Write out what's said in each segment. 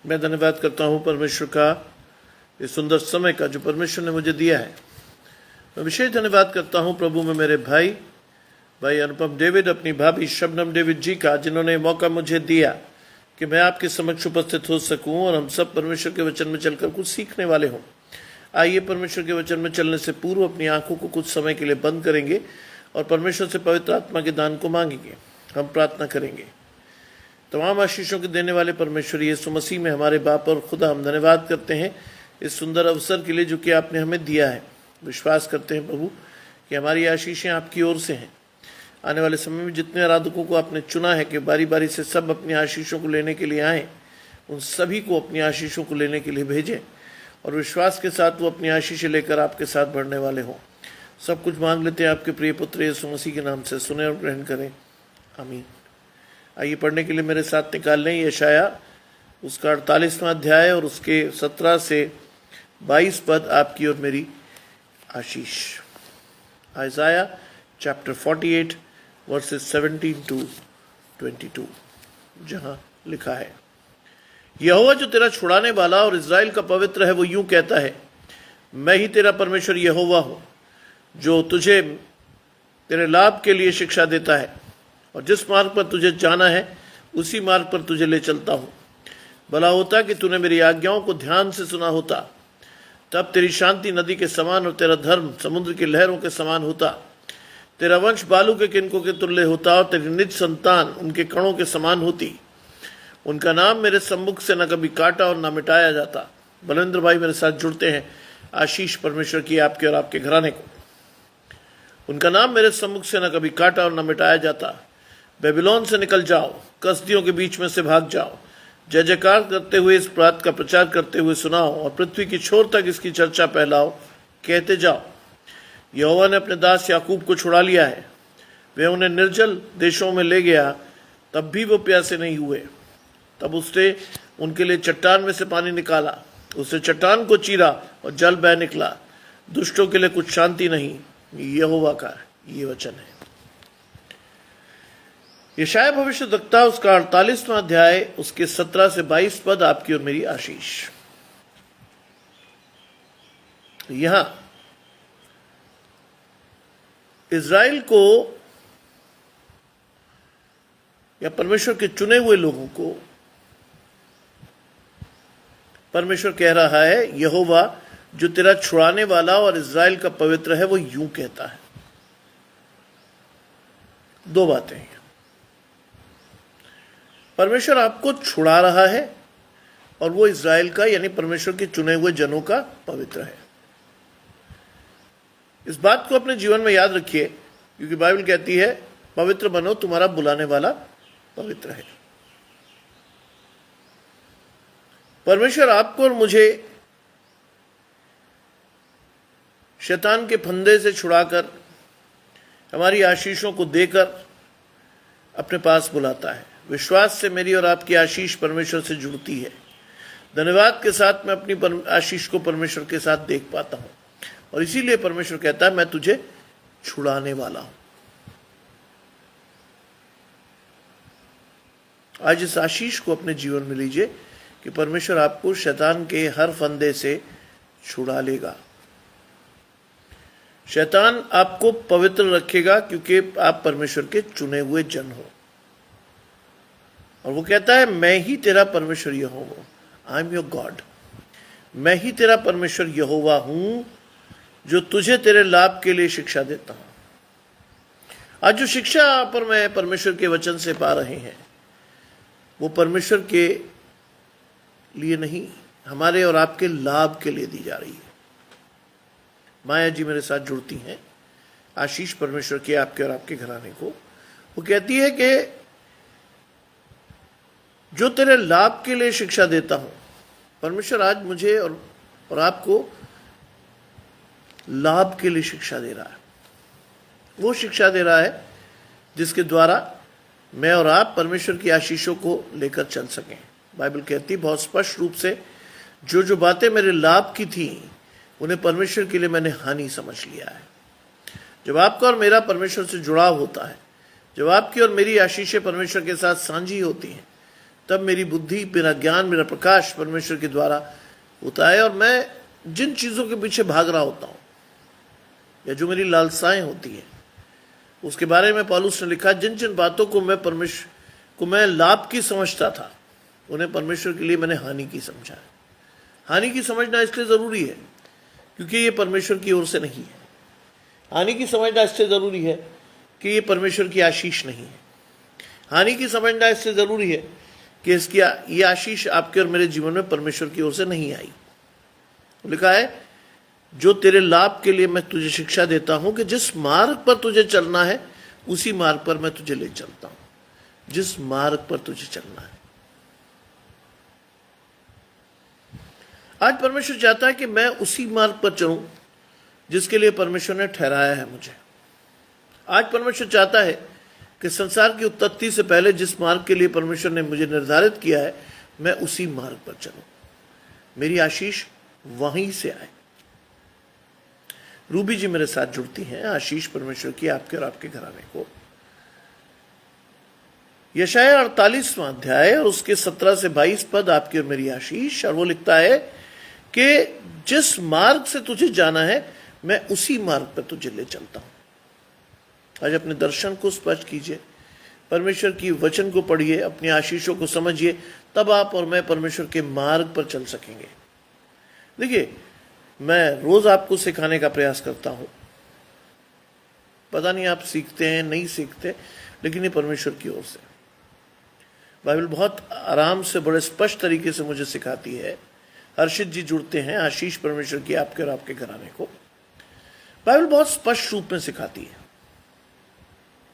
मैं धन्यवाद करता हूँ परमेश्वर का इस सुंदर समय का जो परमेश्वर ने मुझे दिया है। मैं विशेष धन्यवाद करता हूँ प्रभु में मेरे भाई अनुपम डेविड, अपनी भाभी शबनम डेविड जी का, जिन्होंने मौका मुझे दिया कि मैं आपके समक्ष उपस्थित हो सकूं और हम सब परमेश्वर के वचन में चलकर कुछ सीखने वाले हों। आइए परमेश्वर के वचन में चलने से पूर्व अपनी आंखों को कुछ समय के लिए बंद करेंगे और परमेश्वर से पवित्र आत्मा के दान को मांगेंगे। हम प्रार्थना करेंगे। तमाम आशीषों के देने वाले परमेश्वर यीशु मसीह में हमारे बाप और खुदा, हम धन्यवाद करते हैं इस सुंदर अवसर के लिए जो कि आपने हमें दिया है। विश्वास करते हैं प्रभु कि हमारी आशीषें आपकी ओर से हैं। आने वाले समय में जितने आराधकों को आपने चुना है कि बारी बारी से सब अपनी आशीषों को लेने के लिए आएँ, उन सभी को अपनी आशीषों को लेने के लिए भेजें और विश्वास के साथ वो अपनी आशीषें लेकर आपके साथ बढ़ने वाले हों। सब कुछ मांग लेते हैं आपके प्रिय पुत्र यीशु मसीह के नाम से, सुने और ग्रहण करें, आमीन। आइए पढ़ने के लिए मेरे साथ निकाल लें यशाया उसका 48वां अध्याय और उसके 17 से 22 पद आपकी और मेरी आशीष। आइज़ाया चैप्टर 48 वर्सेस 17 to 22, जहां लिखा है, यहोवा जो तेरा छुड़ाने वाला और इज़राइल का पवित्र है, वो यूं कहता है, मैं ही तेरा परमेश्वर यहोवा हूं, जो तुझे तेरे लाभ के लिए शिक्षा देता है और जिस मार्ग पर तुझे जाना है उसी मार्ग पर तुझे ले चलता हूं। भला होता कि तूने मेरी आज्ञाओं को ध्यान से सुना होता, तब तेरी शांति नदी के समान और तेरा धर्म समुद्र की लहरों के समान होता। तेरा वंश बालू के किनकों के तुल्य होता और तेरी निज संतान उनके कणों के समान होती। उनका नाम मेरे सम्मुख से न कभी काटा और न मिटाया जाता। बलविंद्र भाई मेरे साथ जुड़ते हैं। आशीष परमेश्वर की आपके और आपके घराने को। उनका नाम मेरे सम्मुख से न कभी काटा और न मिटाया जाता। बेबीलोन से निकल जाओ, कसदियों के बीच में से भाग जाओ। जय जयकार करते हुए इस बात का प्रचार करते हुए सुनाओ और पृथ्वी की छोर तक इसकी चर्चा फैलाओ। कहते जाओ, यहोवा ने अपने दास याकूब को छुड़ा लिया है। वह उन्हें निर्जल देशों में ले गया, तब भी वो प्यासे नहीं हुए। तब उसने उनके लिए चट्टान में से पानी निकाला, उसने चट्टान को चीरा और जल बह निकला। दुष्टों के लिए कुछ शांति नहीं। यहोवा का ये वचन है। यशाया भविष्यद्वक्ता उसका 48वां अध्याय उसके 17 से 22 पद आपकी और मेरी आशीष। यहां इज़राइल को या परमेश्वर के चुने हुए लोगों को परमेश्वर कह रहा है, यहोवा जो तेरा छुड़ाने वाला और इज़राइल का पवित्र है, वो यूं कहता है। दो बातें हैं। परमेश्वर आपको छुड़ा रहा है और वो इज़राइल का यानी परमेश्वर के चुने हुए जनों का पवित्र है। इस बात को अपने जीवन में याद रखिए, क्योंकि बाइबल कहती है, पवित्र बनो, तुम्हारा बुलाने वाला पवित्र है। परमेश्वर आपको और मुझे शैतान के फंदे से छुड़ाकर हमारी आशीषों को देकर अपने पास बुलाता है। विश्वास से मेरी और आपकी आशीष परमेश्वर से जुड़ती है। धन्यवाद के साथ मैं अपनी आशीष को परमेश्वर के साथ देख पाता हूं और इसीलिए परमेश्वर कहता है, मैं तुझे छुड़ाने वाला हूं। आज इस आशीष को अपने जीवन में लीजिए कि परमेश्वर आपको शैतान के हर फंदे से छुड़ा लेगा। शैतान आपको पवित्र रखेगा क्योंकि आप परमेश्वर के चुने हुए जन हो। और वो कहता है, मैं ही तेरा परमेश्वर यहोवा, आई एम योर गॉड। मैं ही तेरा परमेश्वर यहोवा हूं, जो तुझे तेरे लाभ के लिए शिक्षा देता हूं। आज जो शिक्षा पर मैं परमेश्वर के वचन से पा रहे हैं, वो परमेश्वर के लिए नहीं, हमारे और आपके लाभ के लिए दी जा रही है। माया जी मेरे साथ जुड़ती हैं। आशीष परमेश्वर के आपके और आपके घराने को। वो कहती है कि जो तेरे लाभ के लिए शिक्षा देता हूं। परमेश्वर आज मुझे और आपको लाभ के लिए शिक्षा दे रहा है। वो शिक्षा दे रहा है जिसके द्वारा मैं और आप परमेश्वर की आशीषों को लेकर चल सकें। बाइबल कहती बहुत स्पष्ट रूप से, जो जो बातें मेरे लाभ की थी उन्हें परमेश्वर के लिए मैंने हानि समझ लिया है। जब आपका और मेरा परमेश्वर से जुड़ाव होता है, जब आपकी और मेरी आशीषें परमेश्वर के साथ साझी होती हैं, तब मेरी बुद्धि, मेरा ज्ञान, मेरा प्रकाश परमेश्वर के द्वारा होता है, और मैं जिन चीज़ों के पीछे भाग रहा होता हूँ या जो मेरी लालसाएं होती हैं, उसके बारे में पौलुस ने लिखा, जिन जिन बातों को मैं लाभ की समझता था, उन्हें परमेश्वर के लिए मैंने हानि की समझा है। हानि की समझना इसलिए ज़रूरी है क्योंकि ये परमेश्वर की ओर से नहीं है। हानि की समझना इसलिए ज़रूरी है कि ये परमेश्वर की आशीष नहीं है। हानि की समझना इसलिए ज़रूरी है कि ये आशीष आपके और मेरे जीवन में परमेश्वर की ओर से नहीं आई। लिखा है, जो तेरे लाभ के लिए मैं तुझे शिक्षा देता हूं कि जिस मार्ग पर तुझे चलना है उसी मार्ग पर मैं तुझे ले चलता हूं। जिस मार्ग पर तुझे चलना है। आज परमेश्वर चाहता है कि मैं उसी मार्ग पर चलूं जिसके लिए परमेश्वर ने ठहराया है मुझे। आज परमेश्वर चाहता है कि संसार की उत्पत्ति से पहले जिस मार्ग के लिए परमेश्वर ने मुझे निर्धारित किया है, मैं उसी मार्ग पर चलूं। मेरी आशीष वहीं से आए। रूबी जी मेरे साथ जुड़ती हैं। आशीष परमेश्वर की आपके और आपके घराने को। यशाया 48वां अध्याय और उसके 17 से 22 पद आपकी और मेरी आशीष। और वो लिखता है कि जिस मार्ग से तुझे जाना है मैं उसी मार्ग पर तुझे ले चलता हूं। आज अपने दर्शन को स्पष्ट कीजिए, परमेश्वर की वचन को पढ़िए, अपनी आशीषों को समझिए, तब आप और मैं परमेश्वर के मार्ग पर चल सकेंगे। देखिए, मैं रोज आपको सिखाने का प्रयास करता हूं। पता नहीं आप सीखते हैं नहीं सीखते, लेकिन ये परमेश्वर की ओर से। बाइबल बहुत आराम से, बड़े स्पष्ट तरीके से मुझे सिखाती है। हर्षित जी जुड़ते हैं। आशीष परमेश्वर की आपके और आपके घराने को। बाइबल बहुत स्पष्ट रूप में सिखाती है।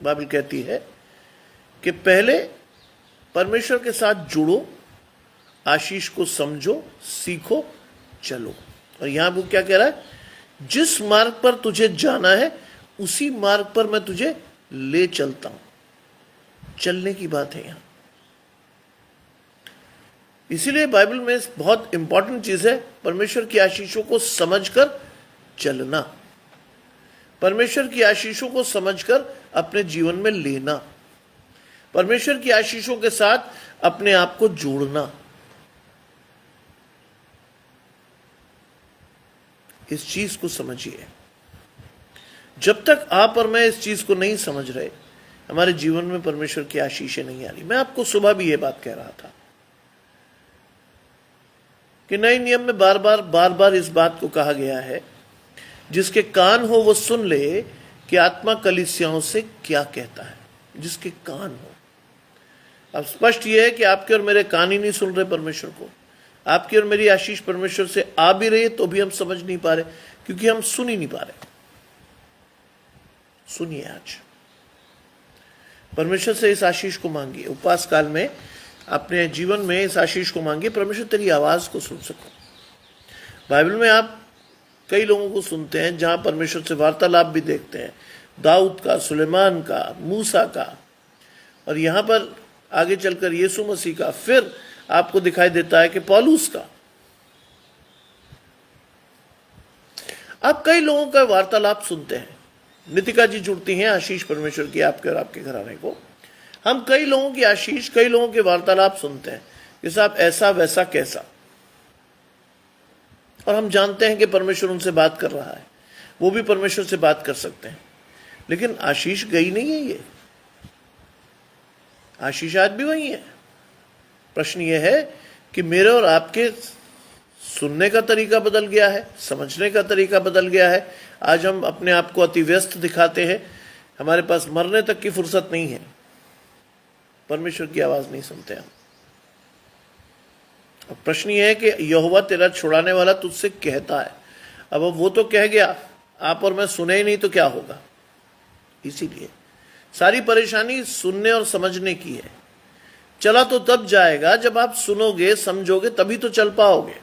बाइबल कहती है कि पहले परमेश्वर के साथ जुड़ो, आशीष को समझो, सीखो, चलो। और यहां वो क्या कह रहा है, जिस मार्ग पर तुझे जाना है उसी मार्ग पर मैं तुझे ले चलता हूं। चलने की बात है यहां। इसीलिए बाइबल में बहुत इंपॉर्टेंट चीज है परमेश्वर की आशीषों को समझकर चलना, परमेश्वर की आशीषों को समझकर अपने जीवन में लेना, परमेश्वर की आशीषों के साथ अपने आप को जोड़ना। इस चीज को समझिए। जब तक आप और मैं इस चीज को नहीं समझ रहे, हमारे जीवन में परमेश्वर की आशीषें नहीं आ रही। मैं आपको सुबह भी यह बात कह रहा था कि नए नियम में बार बार इस बात को कहा गया है, जिसके कान हो वो सुन ले कि आत्मा कलीसियाओं से क्या कहता है। जिसके कान हो। अब स्पष्ट यह है कि आपके और मेरे कान ही नहीं सुन रहे परमेश्वर को। आपकी और मेरी आशीष परमेश्वर से आ भी रही है तो भी हम समझ नहीं पा रहे, क्योंकि हम सुन ही नहीं पा रहे। सुनिए, आज परमेश्वर से इस आशीष को मांगिए। उपवास काल में अपने जीवन में इस आशीष को मांगिए, परमेश्वर तेरी आवाज को सुन सको। बाइबल में आप कई लोगों को सुनते हैं जहां परमेश्वर से वार्तालाप भी देखते हैं, दाऊद का, सुलेमान का, मूसा का, और यहां पर आगे चलकर यीशु मसीह का, फिर आपको दिखाई देता है कि पौलुस का। आप कई लोगों का वार्तालाप सुनते हैं। नितिका जी जुड़ती हैं। आशीष परमेश्वर की आपके और आपके घराने को। हम कई लोगों की आशीष, कई लोगों के वार्तालाप सुनते हैं कि साहब ऐसा वैसा कैसा, और हम जानते हैं कि परमेश्वर उनसे बात कर रहा है, वो भी परमेश्वर से बात कर सकते हैं, लेकिन आशीष गई नहीं है। ये आशीष आज भी वही है। प्रश्न यह है कि मेरे और आपके सुनने का तरीका बदल गया है, समझने का तरीका बदल गया है। आज हम अपने आप को अति व्यस्त दिखाते हैं, हमारे पास मरने तक की फुर्सत नहीं है, परमेश्वर की आवाज नहीं सुनते हम। अब प्रश्न यह है कि यहोवा तेरा छुड़ाने वाला तुझसे कहता है। अब वो तो कह गया, आप और मैं सुने ही नहीं तो क्या होगा। इसीलिए सारी परेशानी सुनने और समझने की है। चला तो तब जाएगा जब आप सुनोगे, समझोगे, तभी तो चल पाओगे।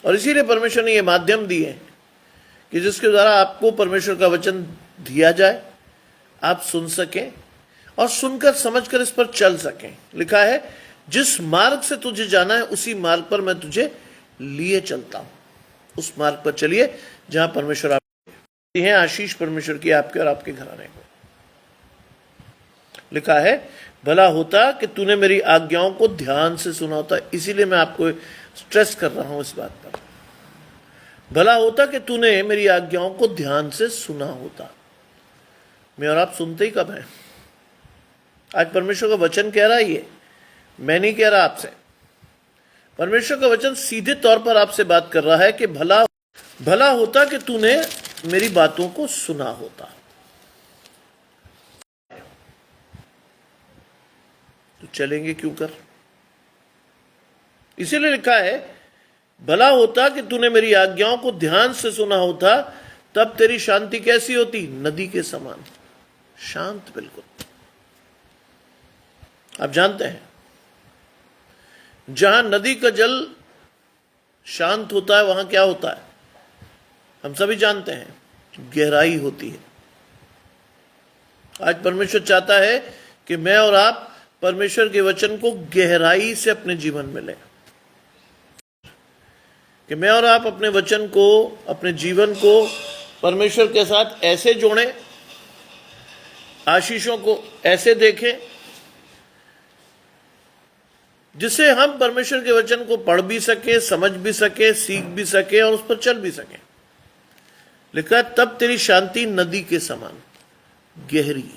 और इसीलिए परमेश्वर ने ये माध्यम दिए हैं कि जिसके द्वारा आपको परमेश्वर का वचन दिया जाए, आप सुन सकें और सुनकर समझकर इस पर चल सकें। लिखा है, जिस मार्ग से तुझे जाना है उसी मार्ग पर मैं तुझे लिए चलता हूं। उस मार्ग पर चलिए जहां परमेश्वर आपके हैं। आशीष परमेश्वर की आपके और आपके घराने को। लिखा है, भला होता कि तूने मेरी आज्ञाओं को ध्यान से सुना होता। इसीलिए मैं आपको स्ट्रेस कर रहा हूं इस बात पर। भला होता कि तूने मेरी आज्ञाओं को ध्यान से सुना होता। मैं और आप सुनते ही कब हैं? आज परमेश्वर का वचन कह रहा है, ये मैं नहीं कह रहा आपसे। परमेश्वर का वचन सीधे तौर पर आपसे बात कर रहा है कि भला होता कि तूने मेरी बातों को सुना होता। तो चलेंगे क्यों कर? इसीलिए लिखा है, भला होता कि तूने मेरी आज्ञाओं को ध्यान से सुना होता, तब तेरी शांति कैसी होती? नदी के समान शांत, बिल्कुल। आप जानते हैं, जहां नदी का जल शांत होता है वहां क्या होता है? हम सभी जानते हैं, गहराई होती है। आज परमेश्वर चाहता है कि मैं और आप परमेश्वर के वचन को गहराई से अपने जीवन में लें, कि मैं और आप अपने वचन को, अपने जीवन को परमेश्वर के साथ ऐसे जोड़ें, आशीषों को ऐसे देखें, जिससे हम परमेश्वर के वचन को पढ़ भी सके, समझ भी सके, सीख भी सके और उस पर चल भी सके। लिखा, तब तेरी शांति नदी के समान गहरी।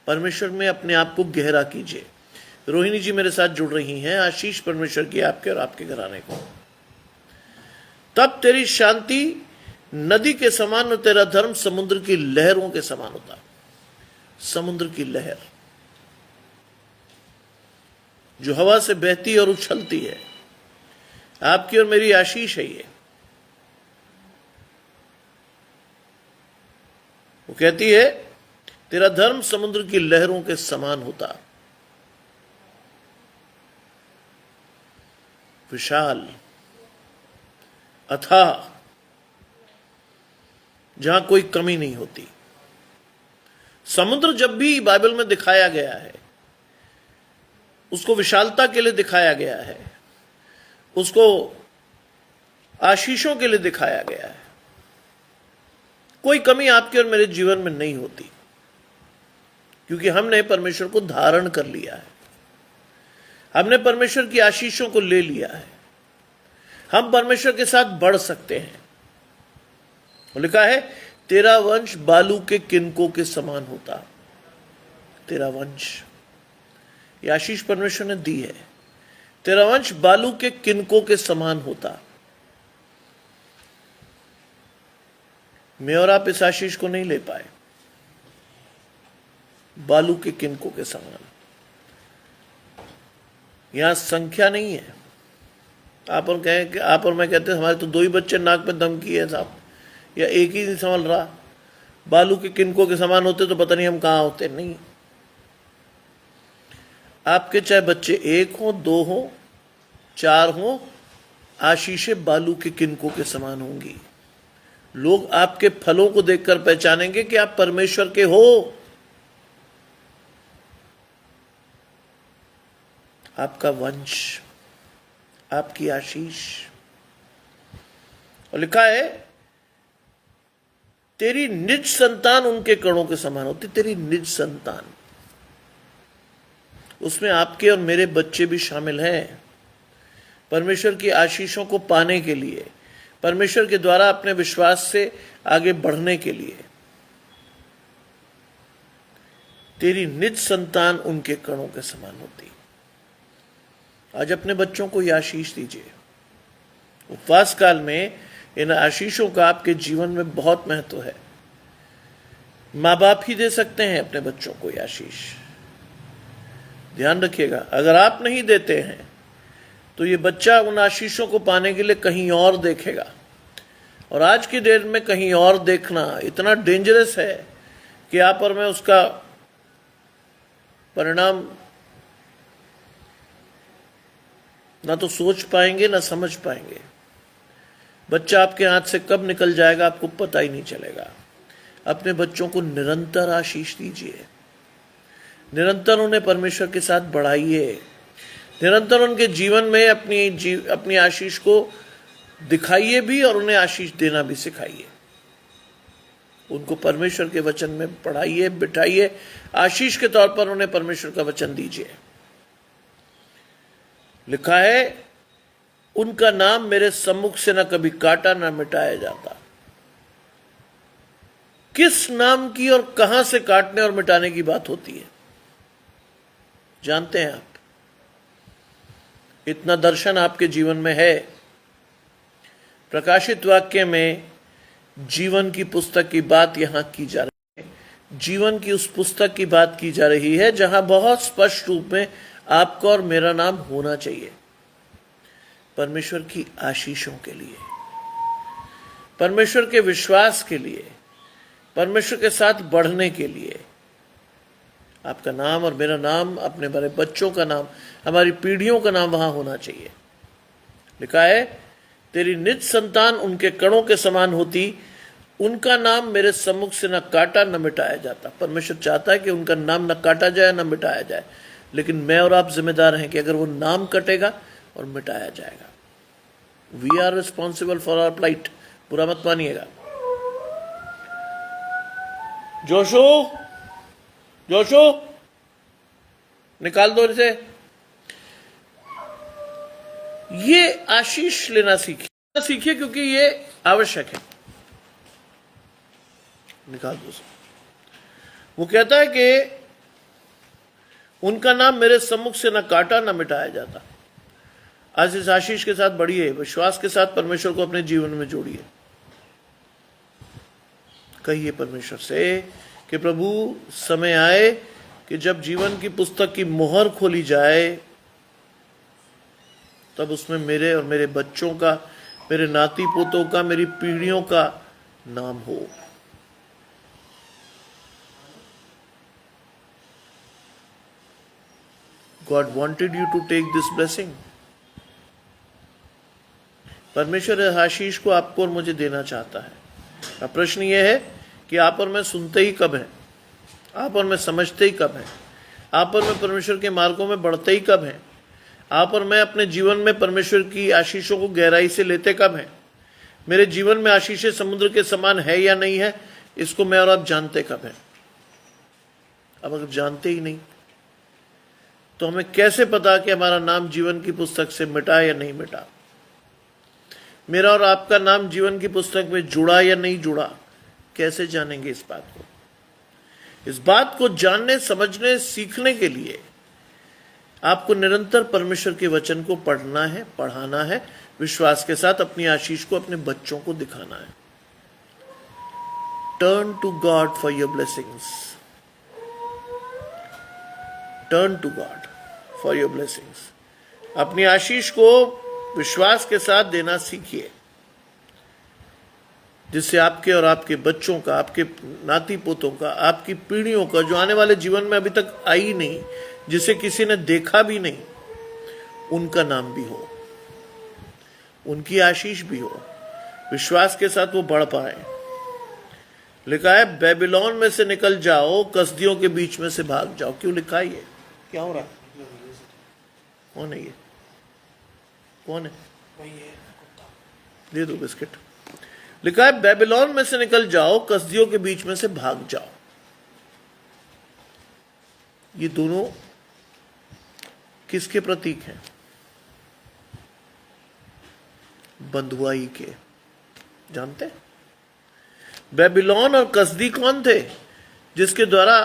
परमेश्वर में अपने आप को गहरा कीजिए। रोहिणी जी मेरे साथ जुड़ रही हैं। आशीष परमेश्वर की आपके और आपके घराने को। तब तेरी शांति नदी के समान और तेरा धर्म समुद्र की लहरों के समान होता। समुद्र की लहर जो हवा से बहती और उछलती है, आपकी और मेरी आशीष है ये। वो कहती है, तेरा धर्म समुद्र की लहरों के समान होता। विशाल, अथाह, जहां कोई कमी नहीं होती। समुद्र जब भी बाइबल में दिखाया गया है, उसको विशालता के लिए दिखाया गया है, उसको आशीषों के लिए दिखाया गया है। कोई कमी आपके और मेरे जीवन में नहीं होती, क्योंकि हमने परमेश्वर को धारण कर लिया है। हमने परमेश्वर की आशीषों को ले लिया है। हम परमेश्वर के साथ बढ़ सकते हैं। लिखा है, तेरा वंश बालू के किनकों के समान होता। तेरा वंश, यह आशीष परमेश्वर ने दी है। तेरा वंश बालू के किनकों के समान होता। मैं और आप इस आशीष को नहीं ले पाए। बालू के किनकों के समान। यहां संख्या नहीं है। आप और मैं कहते हैं, हमारे तो 2 ही बच्चे नाक में दम किए हैं साहब, या एक ही नहीं संभल रहा। बालू के किनकों के समान होते तो पता नहीं हम कहां होते। नहीं, आपके चाहे बच्चे 1 हो, 2 हो, 4 हो, आशीषें बालू के किनकों के समान होंगी। लोग आपके फलों को देखकर पहचानेंगे कि आप परमेश्वर के हो। आपका वंश, आपकी आशीष। और लिखा है, तेरी निज संतान उनके कणों के समान होती। तेरी निज संतान, उसमें आपके और मेरे बच्चे भी शामिल हैं। परमेश्वर की आशीषों को पाने के लिए, परमेश्वर के द्वारा अपने विश्वास से आगे बढ़ने के लिए, तेरी निज संतान उनके कणों के समान होती। आज अपने बच्चों को यह आशीष दीजिए। उपवास काल में इन आशीषों का आपके जीवन में बहुत महत्व है। माँ बाप ही दे सकते हैं अपने बच्चों को यह आशीष। ध्यान रखिएगा, अगर आप नहीं देते हैं तो ये बच्चा उन आशीषों को पाने के लिए कहीं और देखेगा। और आज की डेट में कहीं और देखना इतना डेंजरस है कि आप और मैं उसका परिणाम ना तो सोच पाएंगे ना समझ पाएंगे। बच्चा आपके हाथ से कब निकल जाएगा आपको पता ही नहीं चलेगा। अपने बच्चों को निरंतर आशीष दीजिए। निरंतर उन्हें परमेश्वर के साथ बढ़ाइए। निरंतर उनके जीवन में अपनी आशीष को दिखाइए भी और उन्हें आशीष देना भी सिखाइए। उनको परमेश्वर के वचन में पढ़ाइए, बिठाइए, आशीष के तौर पर उन्हें परमेश्वर का वचन दीजिए। लिखा है, उनका नाम मेरे सम्मुख से न कभी काटा न मिटाया जाता। किस नाम की और कहां से काटने और मिटाने की बात होती है, जानते हैं आप? इतना दर्शन आपके जीवन में है। प्रकाशित वाक्य में जीवन की पुस्तक की बात यहां की जा रही है। जीवन की उस पुस्तक की बात की जा रही है जहां बहुत स्पष्ट रूप में आपका और मेरा नाम होना चाहिए, परमेश्वर की आशीषों के लिए, परमेश्वर के विश्वास के लिए, परमेश्वर के साथ बढ़ने के लिए। आपका नाम और मेरा नाम, अपने बड़े बच्चों का नाम, हमारी पीढ़ियों का नाम वहां होना चाहिए। लिखा है, तेरी निज संतान उनके कणों के समान होती, उनका नाम मेरे सम्मुख से न काटा न मिटाया जाता। परमेश्वर चाहता है कि उनका नाम न काटा जाए न मिटाया जाए, लेकिन मैं और आप जिम्मेदार हैं कि अगर वो नाम कटेगा और मिटाया जाएगा। We are responsible for our plight. बुरा मत मानिएगा। जोशो, जोशो, निकाल दो इसे। ये आशीष लेना सीखिए क्योंकि ये आवश्यक है। निकाल दो उसे। वो कहता है कि उनका नाम मेरे सम्मुख से न काटा न मिटाया जाता। आज इस आशीष के साथ बढ़िए, विश्वास के साथ परमेश्वर को अपने जीवन में जोड़िए। कहिए परमेश्वर से कि प्रभु, समय आए कि जब जीवन की पुस्तक की मोहर खोली जाए, तब उसमें मेरे और मेरे बच्चों का, मेरे नाती पोतों का, मेरी पीढ़ियों का नाम हो। God wanted you to take this blessing. परमेश्वर इस आशीष को आपको और मुझे देना चाहता है। अब प्रश्न यह है कि आप और मैं सुनते ही कब हैं, आप और मैं समझते ही कब हैं, आप और मैं परमेश्वर के मार्गों में बढ़ते ही कब हैं, आप और मैं अपने जीवन में परमेश्वर की आशीषों को गहराई से लेते कब हैं। मेरे जीवन में आशीषें समुद्र के समान है या नहीं है, इसको मैं और आप जानते कब हैं। अब अगर जानते ही नहीं तो हमें कैसे पता कि हमारा नाम जीवन की पुस्तक से मिटा या नहीं मिटा? मेरा और आपका नाम जीवन की पुस्तक में जुड़ा या नहीं जुड़ा, कैसे जानेंगे इस बात को? इस बात को जानने, समझने, सीखने के लिए आपको निरंतर परमेश्वर के वचन को पढ़ना है, पढ़ाना है, विश्वास के साथ अपनी आशीष को अपने बच्चों को दिखाना है। Turn to God for your blessings. Turn to God for your blessings. अपनी आशीष को विश्वास के साथ देना सीखिए, जिससे आपके और आपके बच्चों का, आपके नाती पोतों का, आपकी पीढ़ियों का, जो आने वाले जीवन में अभी तक आई नहीं, जिसे किसी ने देखा भी नहीं, उनका नाम भी हो, उनकी आशीष भी हो, विश्वास के साथ वो बढ़ पाए। लिखा है, बेबीलोन में से निकल जाओ, कसदियों के बीच में से भाग जाओ। क्यों लिखा है ये? क्या हो रहा है? कौन है ये? कौन है? दे दो बिस्किट। लिखा है, बेबीलोन में से निकल जाओ, कसदियों के बीच में से भाग जाओ। ये दोनों किसके प्रतीक हैं? बंधुआई के। जानते हैं? बेबीलोन और कसदी कौन थे जिसके द्वारा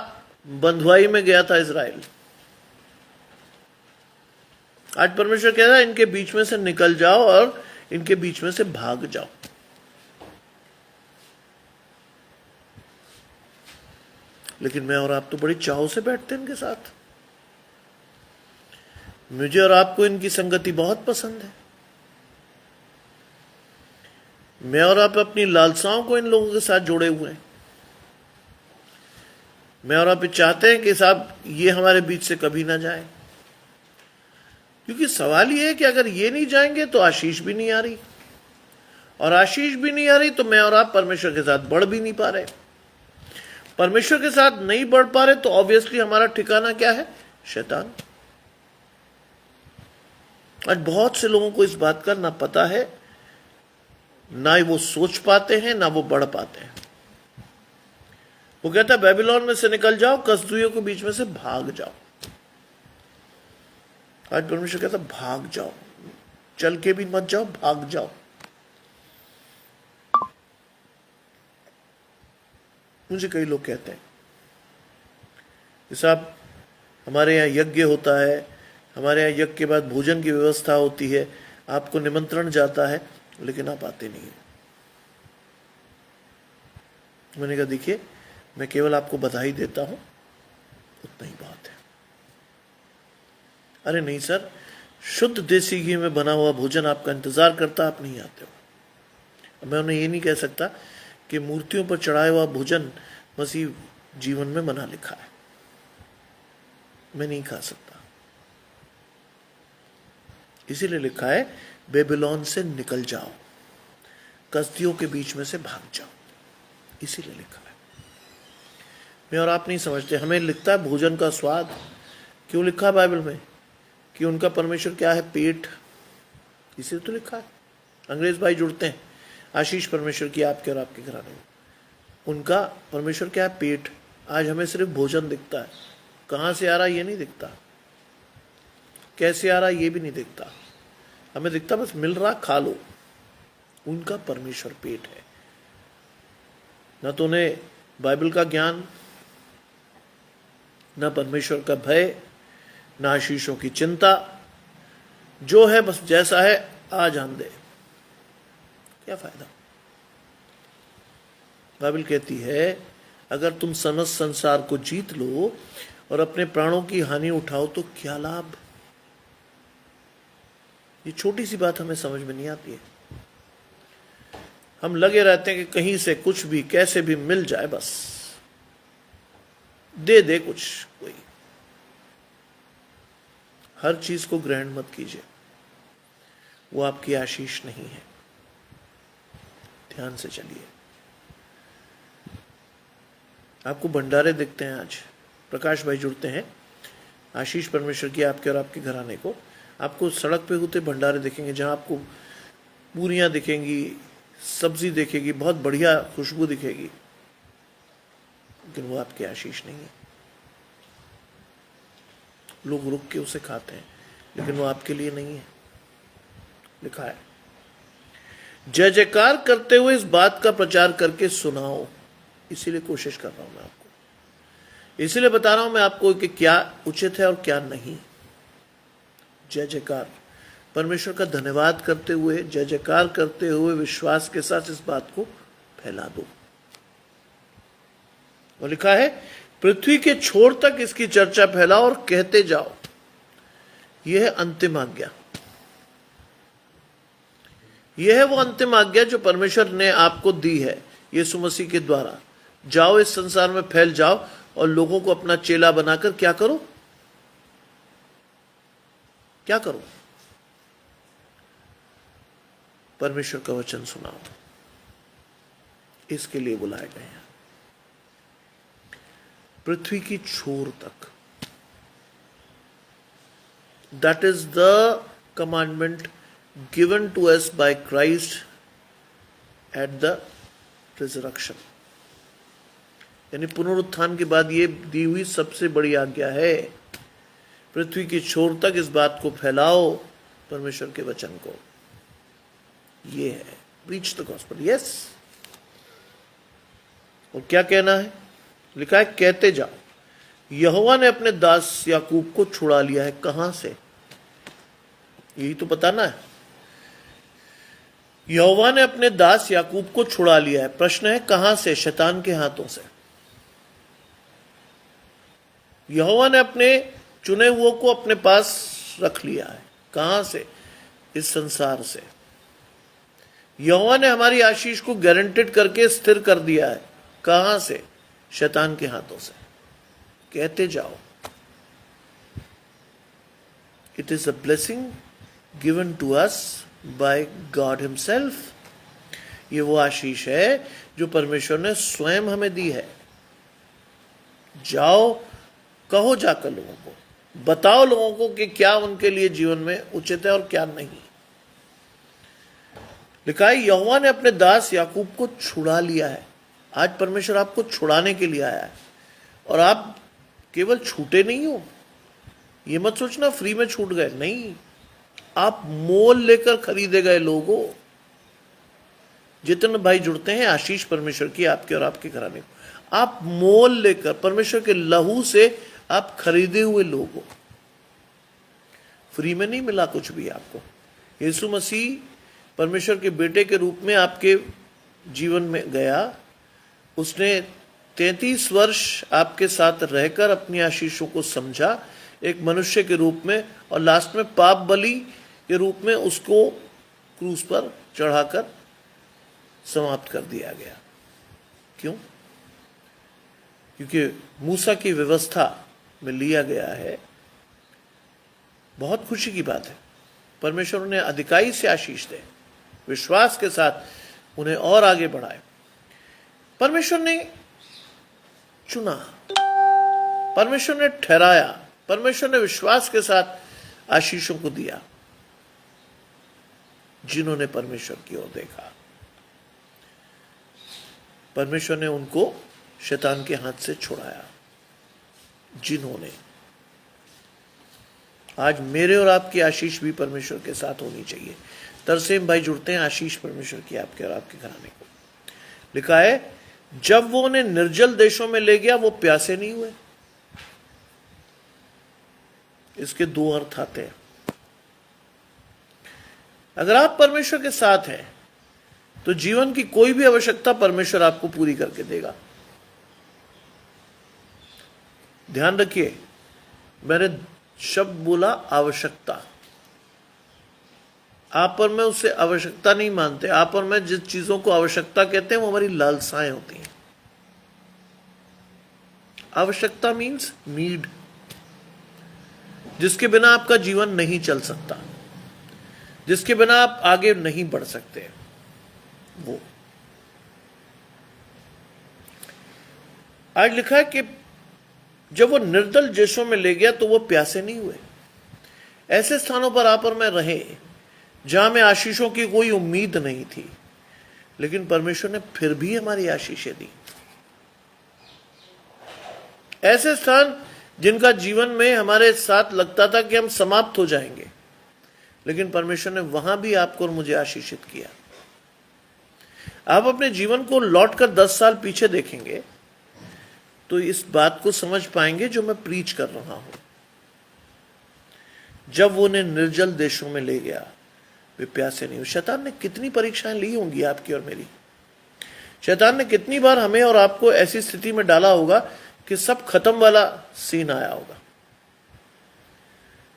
बंधुआई में गया था इजराइल? आज परमेश्वर कह रहा है, इनके बीच में से निकल जाओ और इनके बीच में से भाग जाओ। लेकिन मैं और आप तो बड़ी चाव से बैठते हैं इनके साथ। मुझे और आपको इनकी संगति बहुत पसंद है। मैं और आप अपनी लालसाओं को इन लोगों के साथ जोड़े हुए हैं। मैं और आप चाहते हैं कि साहब ये हमारे बीच से कभी ना जाए, क्योंकि सवाल ये है कि अगर ये नहीं जाएंगे तो आशीष भी नहीं आ रही, और आशीष भी नहीं आ रही तो मैं और आप परमेश्वर के साथ बढ़ भी नहीं पा रहे। परमेश्वर के साथ नहीं बढ़ पा रहे तो ऑब्वियसली हमारा ठिकाना क्या है? शैतान। आज बहुत से लोगों को इस बात का ना पता है, ना वो सोच पाते हैं, ना वो बढ़ पाते हैं। वो कहता है बेबीलोन में से निकल जाओ, कसदियों के बीच में से भाग जाओ। आज परमेश्वर कहता है भाग जाओ, चल के भी मत जाओ, भाग जाओ। मुझे कई लोग कहते हैं कि साहब हमारे यहाँ यज्ञ होता है, हमारे यहाँ यज्ञ के बाद भोजन की व्यवस्था होती है, आपको निमंत्रण जाता है, लेकिन आप आते नहीं हैं। मैंने कहा देखिए, मैं केवल आपको बधाई देता हूं, उतना ही बात है। अरे नहीं सर, शुद्ध देसी घी में बना हुआ भोजन आपका इंतजार करता, आप नहीं आते हो। मैं उन्हें ये नहीं कह सकता कि मूर्तियों पर चढ़ाया हुआ भोजन मसीह जीवन में बना लिखा है, मैं नहीं खा सकता। इसीलिए लिखा है बेबीलोन से निकल जाओ, कसदियों के बीच में से भाग जाओ, इसीलिए लिखा है। मैं और आप नहीं समझते, हमें लिखता है भोजन का स्वाद। क्यों लिखा है बाइबल में कि उनका परमेश्वर क्या है? पेट। इसीलिए तो लिखा है। अंग्रेज भाई जुड़ते हैं, आशीष परमेश्वर की आपके और आपके घराने में। उनका परमेश्वर क्या है? पेट। आज हमें सिर्फ भोजन दिखता है, कहाँ से आ रहा ये नहीं दिखता, कैसे आ रहा ये भी नहीं दिखता, हमें दिखता बस मिल रहा खा लो। उनका परमेश्वर पेट है। न तो उन्हें बाइबल का ज्ञान, न परमेश्वर का भय, न आशीषों की चिंता। जो है बस जैसा है आ जान दे, क्या फायदा। बाइबल कहती है अगर तुम समस्त संसार को जीत लो और अपने प्राणों की हानि उठाओ तो क्या लाभ। ये छोटी सी बात हमें समझ में नहीं आती है। हम लगे रहते हैं कि कहीं से कुछ भी कैसे भी मिल जाए, बस दे दे कुछ कोई। हर चीज को ग्रहण मत कीजिए, वो आपकी आशीष नहीं है। ध्यान से चलिए। आपको भंडारे दिखते हैं, आज प्रकाश भाई जुड़ते हैं, आशीष परमेश्वर की आपके और आपके घराने को। आपको सड़क पे होते भंडारे दिखेंगे जहां आपको पूरियां दिखेंगी, सब्जी दिखेगी, बहुत बढ़िया खुशबू दिखेगी, लेकिन वो आपके आशीष नहीं है। लोग रुक के उसे खाते हैं, लेकिन वो आपके लिए नहीं है। लिखा है जय जयकार करते हुए इस बात का प्रचार करके सुनाओ। इसीलिए कोशिश कर रहा हूं मैं आपको, इसीलिए बता रहा हूं मैं आपको कि क्या उचित है और क्या नहीं। जय जयकार, परमेश्वर का धन्यवाद करते हुए, जय जयकार करते हुए विश्वास के साथ इस बात को फैला दो। और लिखा है पृथ्वी के छोर तक इसकी चर्चा फैलाओ और कहते जाओ। यह है अंतिम आज्ञा। यह है वो अंतिम आज्ञा जो परमेश्वर ने आपको दी है यीशु मसीह के द्वारा। जाओ, इस संसार में फैल जाओ और लोगों को अपना चेला बनाकर क्या करो? क्या करो? परमेश्वर का वचन सुनाओ। इसके लिए बुलाए गए हैं। पृथ्वी की छोर तक, that is the commandment given to us by Christ at the resurrection. यानी पुनरुत्थान के बाद ये दी हुई सबसे बड़ी आज्ञा है। पृथ्वी की छोर तक इस बात को फैलाओ, परमेश्वर के वचन को। ये है प्रीच द गॉस्पेल। यस। और क्या कहना है? लिखा है कहते जाओ। यहोवा ने अपने दास याकूब को छुड़ा लिया है। कहां से? यही तो बताना है। यहोवा ने अपने दास याकूब को छुड़ा लिया है। प्रश्न है कहां से? शैतान के हाथों से। यहोवा ने अपने चुने हुओं को अपने पास रख लिया है। कहां से? इस संसार से। यहोवा ने हमारी आशीष को गारंटेड करके स्थिर कर दिया है। कहां से? शैतान के हाथों से। कहते जाओ। It is a blessing given to us by God himself. ये वो आशीष है जो परमेश्वर ने स्वयं हमें दी है। जाओ, कहो जाकर लोगों को, बताओ लोगों को कि क्या उनके लिए जीवन में उचित है और क्या नहीं। लिखा है यहोवा ने अपने दास याकूब को छुड़ा लिया है। आज परमेश्वर आपको छुड़ाने के लिए आया है, और आप केवल छूटे नहीं हो। ये मत सोचना फ्री में छूट गए, नहीं, आप मोल लेकर खरीदे गए लोग हो। जितने भाई जुड़ते हैं, आशीष परमेश्वर की आपके और आपके घराने को, आप मोल लेकर परमेश्वर के लहू से आप खरीदे हुए लोग हो। फ्री में नहीं मिला कुछ भी आपको। यीशु मसीह परमेश्वर के बेटे के रूप में आपके जीवन में गया, उसने 33 वर्ष आपके साथ रहकर अपनी आशीषों को समझा एक मनुष्य के रूप में, और लास्ट में पाप बलि के रूप में उसको क्रूस पर चढ़ाकर समाप्त कर दिया गया। क्यों? क्योंकि मूसा की व्यवस्था में लिया गया है। बहुत खुशी की बात है, परमेश्वर उन्हें अधिकाई से आशीष दे, विश्वास के साथ उन्हें और आगे बढ़ाए। परमेश्वर ने चुना, परमेश्वर ने ठहराया, परमेश्वर ने विश्वास के साथ आशीषों को दिया जिन्होंने परमेश्वर की ओर देखा। परमेश्वर ने उनको शैतान के हाथ से छुड़ाया जिन्होंने। आज मेरे और आपकी आशीष भी परमेश्वर के साथ होनी चाहिए। तरसेम भाई जुड़ते हैं, आशीष परमेश्वर की आपके और आपके घराने को। लिखा है, जब वो उन्हें निर्जल देशों में ले गया वो प्यासे नहीं हुए। इसके दो अर्थ आते हैं। अगर आप परमेश्वर के साथ हैं तो जीवन की कोई भी आवश्यकता परमेश्वर आपको पूरी करके देगा। ध्यान रखिए, मैंने शब्द बोला आवश्यकता। आप और मैं उससे आवश्यकता नहीं मानते। आप और मैं जिस चीजों को आवश्यकता कहते हैं वो हमारी लालसाएं होती हैं। आवश्यकता मीन्स नीड, जिसके बिना आपका जीवन नहीं चल सकता, जिसके बिना आप आगे नहीं बढ़ सकते। वो आज लिखा है कि जब वो निर्दल देशों में ले गया तो वो प्यासे नहीं हुए। ऐसे स्थानों पर आप और मैं रहे जहां में आशीषों की कोई उम्मीद नहीं थी, लेकिन परमेश्वर ने फिर भी हमारी आशीषें दी। ऐसे स्थान जिनका जीवन में हमारे साथ लगता था कि हम समाप्त हो जाएंगे, लेकिन परमेश्वर ने वहां भी आपको और मुझे आशीषित किया। आप अपने जीवन को लौटकर 10 साल पीछे देखेंगे तो इस बात को समझ पाएंगे जो मैं प्रीच कर रहा हूं। जब वो उन्हें निर्जल देशों में ले गया वे प्यासे नहीं हुए। शैतान ने कितनी परीक्षाएं ली होंगी आपकी और मेरी। शैतान ने कितनी बार हमें और आपको ऐसी स्थिति में डाला होगा कि सब खत्म वाला सीन आया होगा।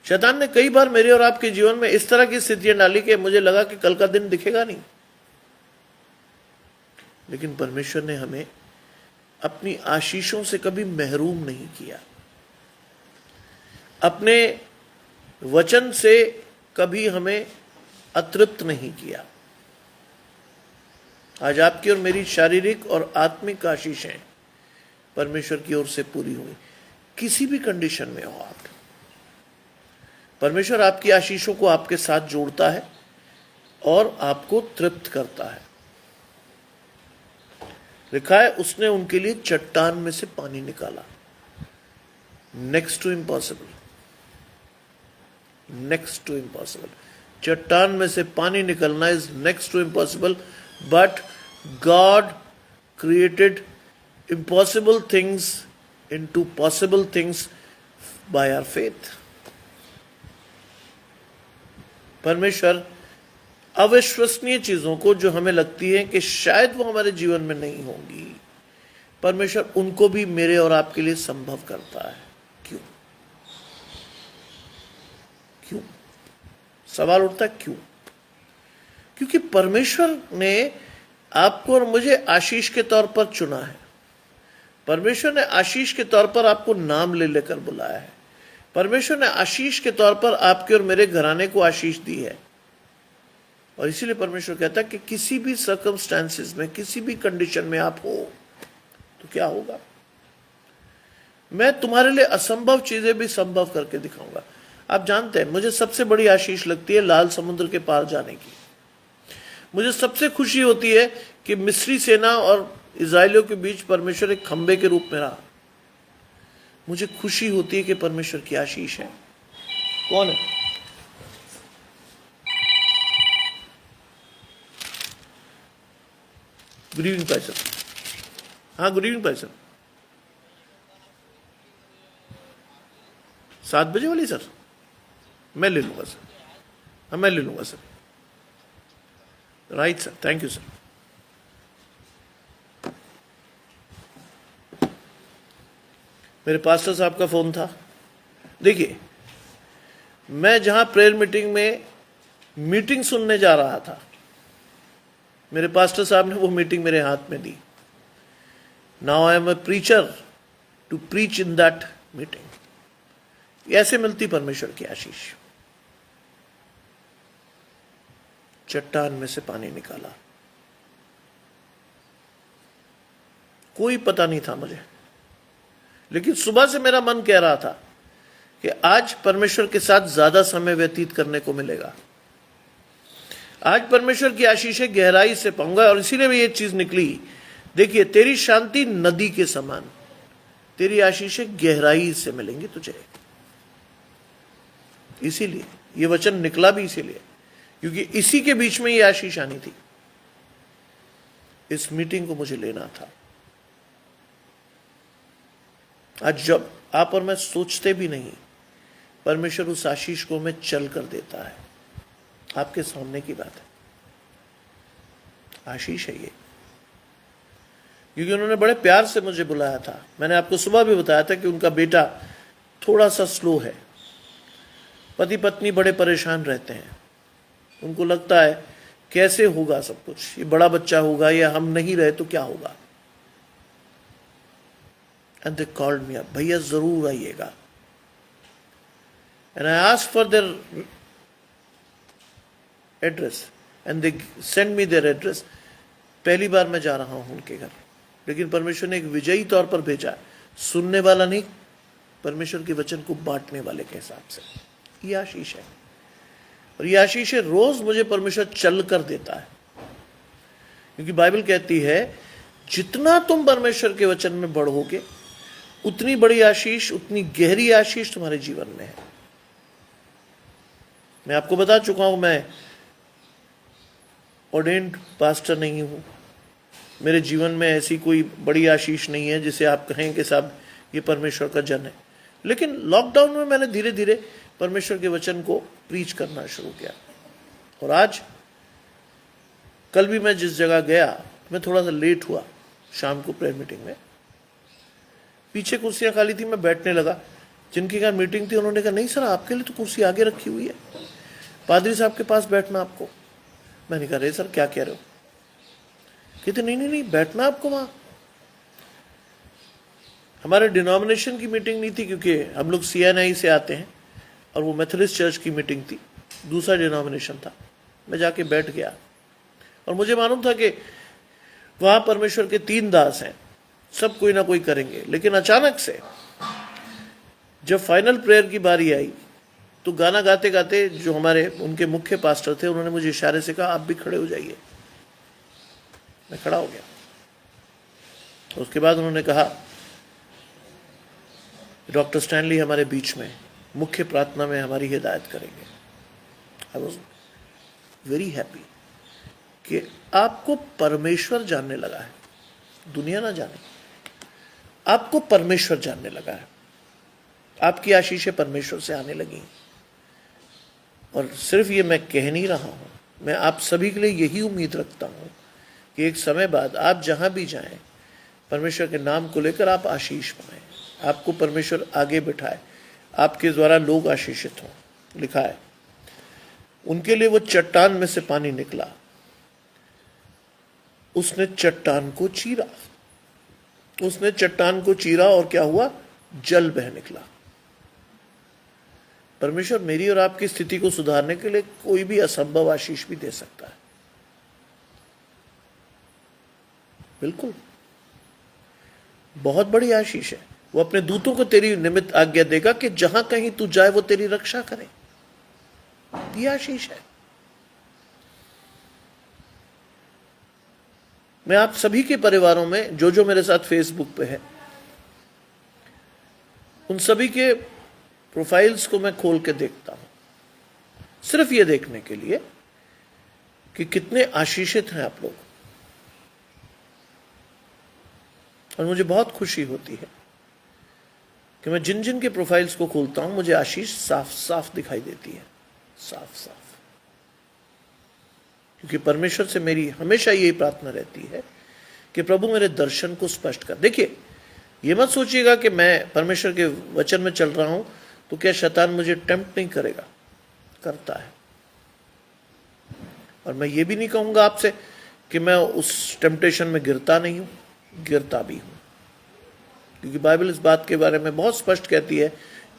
शैतान ने कई बार मेरे और आपके जीवन में इस तरह की स्थितियां डाली कि मुझे लगा कि कल का दिन दिखेगा नहीं, लेकिन परमेश्वर ने हमें अपनी आशीषों से कभी महरूम नहीं किया, अपने वचन से कभी हमें अतृप्त नहीं किया। आज आपकी और मेरी शारीरिक और आत्मिक आशीषें परमेश्वर की ओर से पूरी हुई। किसी भी कंडीशन में हो आप, परमेश्वर आपकी आशीषों को आपके साथ जोड़ता है और आपको तृप्त करता है। लिखा है, उसने उनके लिए चट्टान में से पानी निकाला। Next to impossible, next to impossible. चट्टान में से पानी निकलना is next to impossible, but God created impossible things into possible things by our faith. परमेश्वर अविश्वसनीय चीजों को जो हमें लगती है कि शायद वो हमारे जीवन में नहीं होंगी, परमेश्वर उनको भी मेरे और आपके लिए संभव करता है। क्यों? क्यों? सवाल उठता है क्यों? क्योंकि परमेश्वर ने आपको और मुझे आशीष के तौर पर चुना है। परमेश्वर ने आशीष के तौर पर आपको नाम ले लेकर बुलाया है। परमेश्वर ने आशीष के तौर पर आपके और मेरे घराने को आशीष दी है। और इसीलिए परमेश्वर कहता है कि किसी भी सर्कमस्टेंसेस में, किसी भी कंडीशन में आप हो तो क्या होगा, मैं तुम्हारे लिए असंभव चीजें भी संभव करके दिखाऊंगा। आप जानते हैं, मुझे सबसे बड़ी आशीष लगती है लाल समुद्र के पार जाने की। मुझे सबसे खुशी होती है कि मिस्री सेना और इस्राएलियों के बीच परमेश्वर एक खंबे के रूप में रहा। मुझे खुशी होती है कि परमेश्वर की आशीष है। कौन है? गुड इवनिंग भाई साहब। हाँ, गुड इवनिंग भाई साहब। 7 बजे वाली सर? मैं ले लूंगा सर। हाँ, मैं ले लूंगा sir. Right sir, thank you sir. मेरे पास्टर साहब का फोन था। देखिए, मैं जहां प्रेयर मीटिंग में मीटिंग सुनने जा रहा था, मेरे पास्टर साहब ने वो मीटिंग मेरे हाथ में दी। Now I am a preacher to preach in that meeting. ऐसे मिलती परमेश्वर की आशीष। चट्टान में से पानी निकाला। कोई पता नहीं था मुझे, लेकिन सुबह से मेरा मन कह रहा था कि आज परमेश्वर के साथ ज्यादा समय व्यतीत करने को मिलेगा। आज परमेश्वर की आशीषें गहराई से पाऊंगा, और इसीलिए भी ये चीज निकली। देखिए, तेरी शांति नदी के समान, तेरी आशीषें गहराई से मिलेंगी तुझे। इसीलिए ये वचन निकला भी इसीलिए, क्योंकि इसी के बीच में ये आशीष आनी थी। इस मीटिंग को मुझे लेना था। आज जब आप और मैं सोचते भी नहीं, परमेश्वर उस आशीष को हमें चल कर देता है। आपके सामने की बात है, आशीष है ये। क्योंकि उन्होंने बड़े प्यार से मुझे बुलाया था। मैंने आपको सुबह भी बताया था कि उनका बेटा थोड़ा सा स्लो है। पति पत्नी बड़े परेशान रहते हैं। उनको लगता है कैसे होगा सब कुछ, ये बड़ा बच्चा होगा या हम नहीं रहे तो क्या होगा। And they called me up, भैया जरूर आइएगा। And I asked for their address and they send me their address. पहली बार मैं जा रहा हूं उनके घर, लेकिन परमेश्वर ने एक विजयी तौर पर भेजा, सुनने वाला नहीं, परमेश्वर के वचन को बांटने वाले के हिसाब से। ये आशीष है, और ये आशीष रोज मुझे परमेश्वर चल कर देता है। क्योंकि बाइबल कहती है जितना तुम परमेश्वर के वचन में बढ़ोगे, उतनी बड़ी आशीष, उतनी गहरी आशीष तुम्हारे जीवन में है। मैं आपको बता चुका हूं, मैं ऑर्डेन्ड पास्टर नहीं हूं। मेरे जीवन में ऐसी कोई बड़ी आशीष नहीं है जिसे आप कहें कि साहब ये परमेश्वर का जन है। लेकिन लॉकडाउन में मैंने धीरे धीरे परमेश्वर के वचन को प्रीच करना शुरू किया। और आज कल भी मैं जिस जगह गया, मैं थोड़ा सा लेट हुआ शाम को प्रेयर मीटिंग में। पीछे कुर्सियां खाली थी, मैं बैठने लगा। जिनके घर मीटिंग थी उन्होंने कहा नहीं सर, आपके लिए तो कुर्सी आगे रखी हुई है, पादरी साहब के पास बैठना आपको। मैंने कहा रे सर क्या कह रहे हो? कहते नहीं नहीं नहीं, बैठना आपको वहां। हमारे डिनोमिनेशन की मीटिंग नहीं थी, क्योंकि हम लोग CNI से आते हैं, और वो मेथोडिस्ट चर्च की मीटिंग थी, दूसरा डिनोमिनेशन था। मैं जाके बैठ गया, और मुझे मालूम था कि वहां परमेश्वर के 3 दास हैं, सब कोई ना कोई करेंगे। लेकिन अचानक से जब फाइनल प्रेयर की बारी आई, तो गाना गाते गाते जो हमारे उनके मुख्य पास्टर थे, उन्होंने मुझे इशारे से कहा आप भी खड़े हो जाइए। मैं खड़ा हो गया। उसके बाद उन्होंने कहा डॉक्टर स्टैनली हमारे बीच में मुख्य प्रार्थना में हमारी हिदायत करेंगे। आई वॉज वेरी हैप्पी कि आपको परमेश्वर जानने लगा है, दुनिया ना जाने। आपको परमेश्वर जानने लगा है, आपकी आशीषें परमेश्वर से आने लगी। और सिर्फ ये मैं कह नहीं रहा हूं, मैं आप सभी के लिए यही उम्मीद रखता हूं कि एक समय बाद आप जहां भी जाएं, परमेश्वर के नाम को लेकर आप आशीष पाएं, आपको परमेश्वर आगे बिठाए, आपके द्वारा लोग आशीषित हों। लिखा है उनके लिए वो चट्टान में से पानी निकला, उसने चट्टान को चीरा। उसने चट्टान को चीरा और क्या हुआ? जल बह निकला। परमेश्वर मेरी और आपकी स्थिति को सुधारने के लिए कोई भी असंभव आशीष भी दे सकता है। बिल्कुल, बहुत बड़ी आशीष है। वो अपने दूतों को तेरी निमित्त आज्ञा देगा कि जहां कहीं तू जाए वो तेरी रक्षा करे। ये आशीष है। मैं आप सभी के परिवारों में जो मेरे साथ फेसबुक पे है, उन सभी के प्रोफाइल्स को मैं खोल के देखता हूं, सिर्फ ये देखने के लिए कि कितने आशीषित हैं आप लोग। और मुझे बहुत खुशी होती है कि मैं जिन जिन के प्रोफाइल्स को खोलता हूं, मुझे आशीष साफ साफ दिखाई देती है, साफ साफ। क्योंकि परमेश्वर से मेरी हमेशा यही प्रार्थना रहती है कि प्रभु मेरे दर्शन को स्पष्ट कर। देखिए, ये मत सोचिएगा कि मैं परमेश्वर के वचन में चल रहा हूं तो क्या शैतान मुझे टेम्प्ट नहीं करेगा, करता है। और मैं ये भी नहीं कहूंगा आपसे कि मैं उस टेम्पटेशन में गिरता नहीं हूं, गिरता भी हूं। क्योंकि बाइबल इस बात के बारे में बहुत स्पष्ट कहती है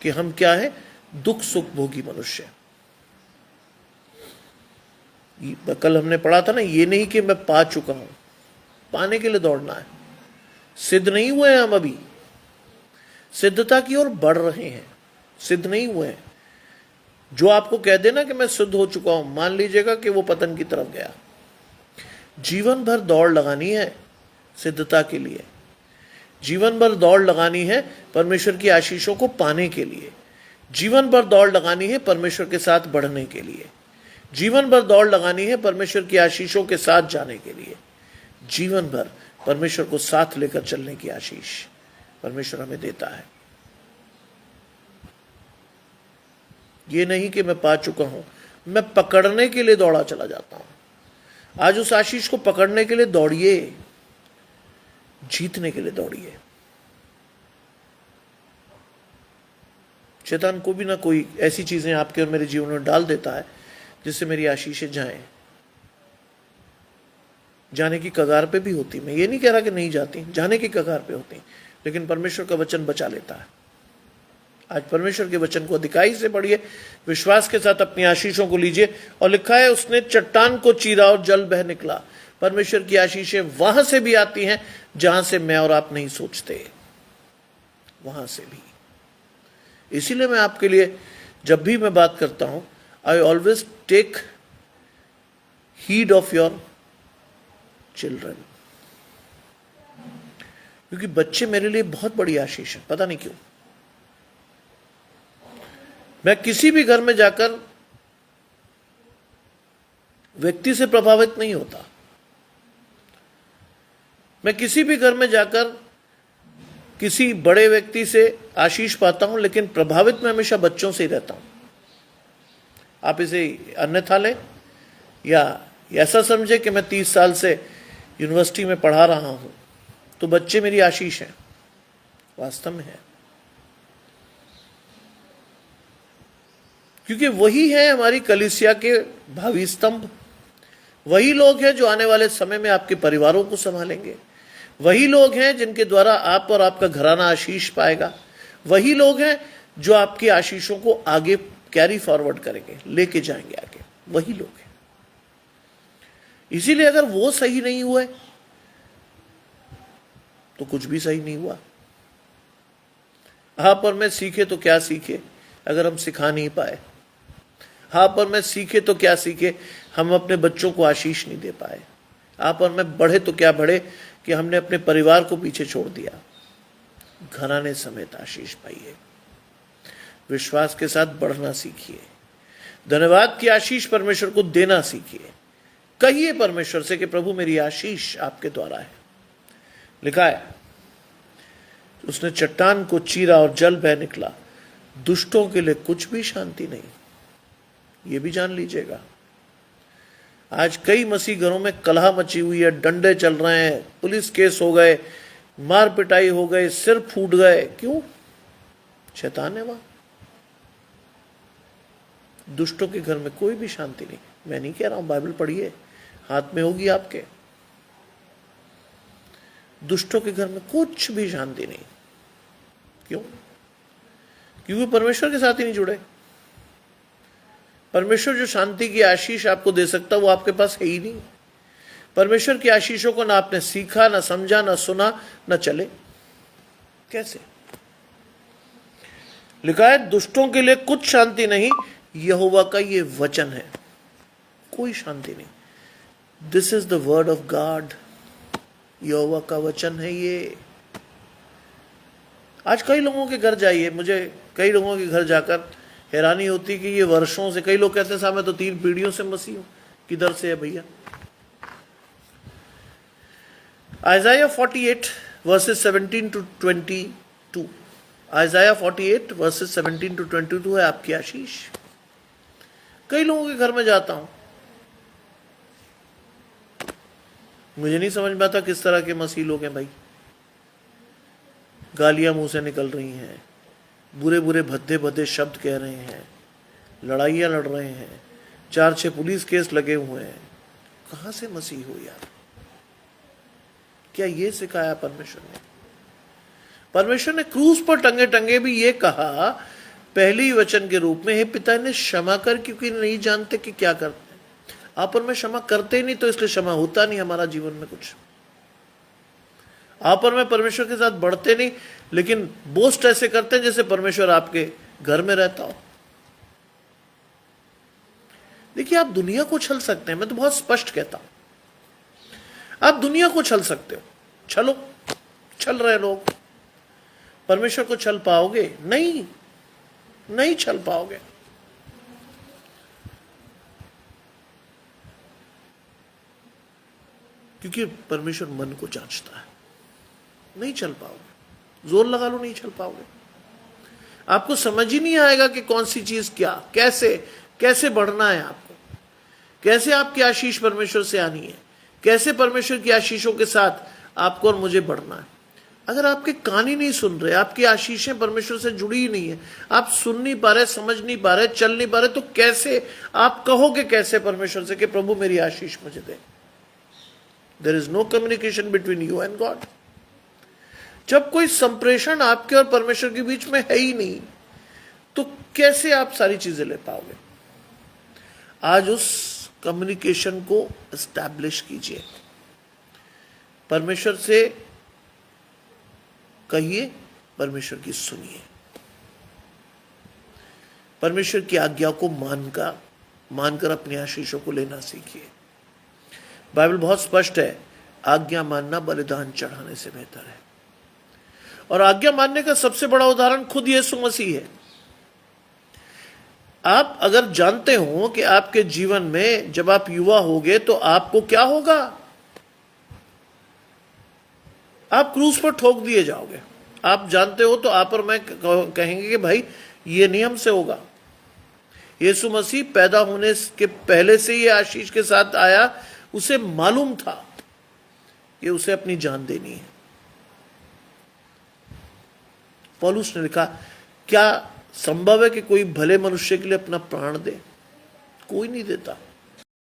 कि हम क्या है, दुख सुख भोगी मनुष्य। कल हमने पढ़ा था ना, ये नहीं कि मैं पा चुका हूं, पाने के लिए दौड़ना है। सिद्ध नहीं हुए हैं हम, अभी सिद्धता की ओर बढ़ रहे हैं, सिद्ध नहीं हुए हैं। जो आपको कह देना कि मैं सिद्ध हो चुका हूं, मान लीजिएगा कि वो पतन की तरफ गया। जीवन भर दौड़ लगानी है सिद्धता के लिए, जीवन भर दौड़ लगानी है परमेश्वर की आशीषों को पाने के लिए, जीवन भर दौड़ लगानी है परमेश्वर के साथ बढ़ने के लिए, जीवन भर दौड़ लगानी है परमेश्वर की आशीषों के साथ जाने के लिए। जीवन भर परमेश्वर को साथ लेकर चलने की आशीष परमेश्वर हमें देता है। ये नहीं कि मैं पा चुका हूं, मैं पकड़ने के लिए दौड़ा चला जाता हूं। आज उस आशीष को पकड़ने के लिए दौड़िए, जीतने के लिए दौड़िए। शैतान को भी ना कोई ऐसी चीजें आपके और मेरे जीवन में डाल देता है जिससे मेरी आशीषें जाएं, जाने की कगार पे भी होती। मैं ये नहीं कह रहा कि नहीं जाती, जाने की कगार पे होती, लेकिन परमेश्वर का वचन बचा लेता है। आज परमेश्वर के वचन को अधिकाई से पढ़िए, विश्वास के साथ अपनी आशीषों को लीजिए। और लिखा है, उसने चट्टान को चीरा और जल बह निकला। परमेश्वर की आशीषें वहां से भी आती हैं जहां से मैं और आप नहीं सोचते, वहां से भी। इसीलिए मैं आपके लिए जब भी मैं बात करता हूं, I always take heed of your children, क्योंकि बच्चे मेरे लिए बहुत बड़ी आशीष है। पता नहीं क्यों, मैं किसी भी घर में जाकर व्यक्ति से प्रभावित नहीं होता। मैं किसी भी घर में जाकर किसी बड़े व्यक्ति से आशीष पाता हूं, लेकिन प्रभावित मैं हमेशा बच्चों से ही रहता हूं। आप इसे अन्यथा लें या ऐसा समझे कि मैं 30 साल से यूनिवर्सिटी में पढ़ा रहा हूं, तो बच्चे मेरी आशीष हैं, वास्तव में है। क्योंकि वही है हमारी कलीसिया के भावी स्तंभ। वही लोग हैं जो आने वाले समय में आपके परिवारों को संभालेंगे। वही लोग हैं जिनके द्वारा आप और आपका घराना आशीष पाएगा। वही लोग हैं जो आपकी आशीषों को आगे कैरी फॉरवर्ड करेंगे, लेके जाएंगे आगे। वही लोग हैं। इसीलिए अगर वो सही नहीं हुए तो कुछ भी सही नहीं हुआ। आप और मैं सीखे तो क्या सीखे अगर हम सिखा नहीं पाए। आप और मैं सीखे तो क्या सीखे, हम अपने बच्चों को आशीष नहीं दे पाए। आप और मैं बढ़े तो क्या बढ़े कि हमने अपने परिवार को पीछे छोड़ दिया। घराने समेत आशीष पाइए, विश्वास के साथ बढ़ना सीखिए, धन्यवाद की आशीष परमेश्वर को देना सीखिए। कहिए परमेश्वर से कि प्रभु मेरी आशीष आपके द्वारा है। लिखा है, उसने चट्टान को चीरा और जल बह निकला। दुष्टों के लिए कुछ भी शांति नहीं, ये भी जान लीजिएगा। आज कई मसीह घरों में कलह मची हुई है, डंडे चल रहे हैं, पुलिस केस हो गए, मार पिटाई हो गए, सिर फूट गए। क्यों? शैतान है वहां। दुष्टों के घर में कोई भी शांति नहीं। मैं नहीं कह रहा हूं, बाइबल पढ़िए, हाथ में होगी आपके। दुष्टों के घर में कुछ भी शांति नहीं। क्यों? क्योंकि परमेश्वर के साथ ही नहीं जुड़े। परमेश्वर जो शांति की आशीष आपको दे सकता वो आपके पास है ही नहीं। परमेश्वर की आशीषों को ना आपने सीखा, ना समझा, ना सुना, ना चले। कैसे? लिखा है, दुष्टों के लिए कुछ शांति नहीं, यहोवा का ये वचन है, कोई शांति नहीं। This is the word of God. यहोवा का वचन है ये। आज कई लोगों के घर जाइए, मुझे कई लोगों के घर जाकर हैरानी होती कि ये वर्षों से, कई लोग कहते हैं साहब मैं तो 3 पीढ़ियों से मसीह हूं। किधर से है भैया? आइज़ाया 48 वर्सेस 17 to 22, आइज़ाया 48 वर्सेस 17 to 22 है आपकी आशीष। कई लोगों के घर में जाता हूं, मुझे नहीं समझ में आता किस तरह के मसीह लोग हैं भाई। गालियां मुंह से निकल रही हैं, बुरे बुरे भद्दे भद्दे शब्द कह रहे हैं, लड़ाइयां लड़ रहे हैं, 4-6 पुलिस केस लगे हुए हैं। कहां से मसीह हो यार? क्या ये सिखाया परमेश्वर ने? परमेश्वर ने क्रूस पर टंगे टंगे भी ये कहा पहली वचन के रूप में, हे पिता इन्हें क्षमा कर क्योंकि नहीं जानते कि क्या करते हैं। आप और मैं क्षमा करते ही नहीं, तो इसलिए क्षमा होता नहीं हमारा जीवन में कुछ। आप और मैं परमेश्वर के साथ बढ़ते नहीं, लेकिन बोस्ट ऐसे करते हैं जैसे परमेश्वर आपके घर में रहता हो। देखिए, आप दुनिया को छल सकते हैं, मैं तो बहुत स्पष्ट कहता हूं, आप दुनिया को छल सकते हो, छलो, छल रहे लोग। परमेश्वर को छल पाओगे? नहीं, नहीं छल पाओगे। क्योंकि परमेश्वर मन को जांचता है। नहीं चल पाओगे, जोर लगा लो, नहीं चल पाओगे। आपको समझ ही नहीं आएगा कि कौन सी चीज क्या, कैसे कैसे बढ़ना है आपको, कैसे आपकी आशीष परमेश्वर से आनी है, कैसे परमेश्वर की आशीषों के साथ आपको और मुझे बढ़ना है। अगर आपके कान ही नहीं सुन रहे, आपकी आशीषें परमेश्वर से जुड़ी ही नहीं है, आप सुन नहीं पा रहे, समझ नहीं पा रहे, चल नहीं पा रहे, तो कैसे आप कहोगे कैसे परमेश्वर से कि प्रभु मेरी आशीष मुझे दे? There is no communication between you and God. जब कोई संप्रेषण आपके और परमेश्वर के बीच में है ही नहीं, तो कैसे आप सारी चीजें ले पाओगे? आज उस कम्युनिकेशन को एस्टैब्लिश कीजिए। परमेश्वर से कहिए, परमेश्वर की सुनिए, परमेश्वर की आज्ञा को मानकर अपनी आशीषों को लेना सीखिए। बाइबल बहुत स्पष्ट है, आज्ञा मानना बलिदान चढ़ाने से बेहतर है। और आज्ञा मानने का सबसे बड़ा उदाहरण खुद यीशु मसीह है। आप अगर जानते हो कि आपके जीवन में जब आप युवा होगे तो आपको क्या होगा, आप क्रूस पर ठोक दिए जाओगे। आप जानते हो तो आप और मैं कहेंगे कि भाई ये नियम से होगा। यीशु मसीह पैदा होने के पहले से ये आशीष के साथ आया, उसे मालूम था कि उसे अपनी जान देनी है। पौलुस ने लिखा, क्या संभव है कि कोई भले मनुष्य के लिए अपना प्राण दे? कोई नहीं देता।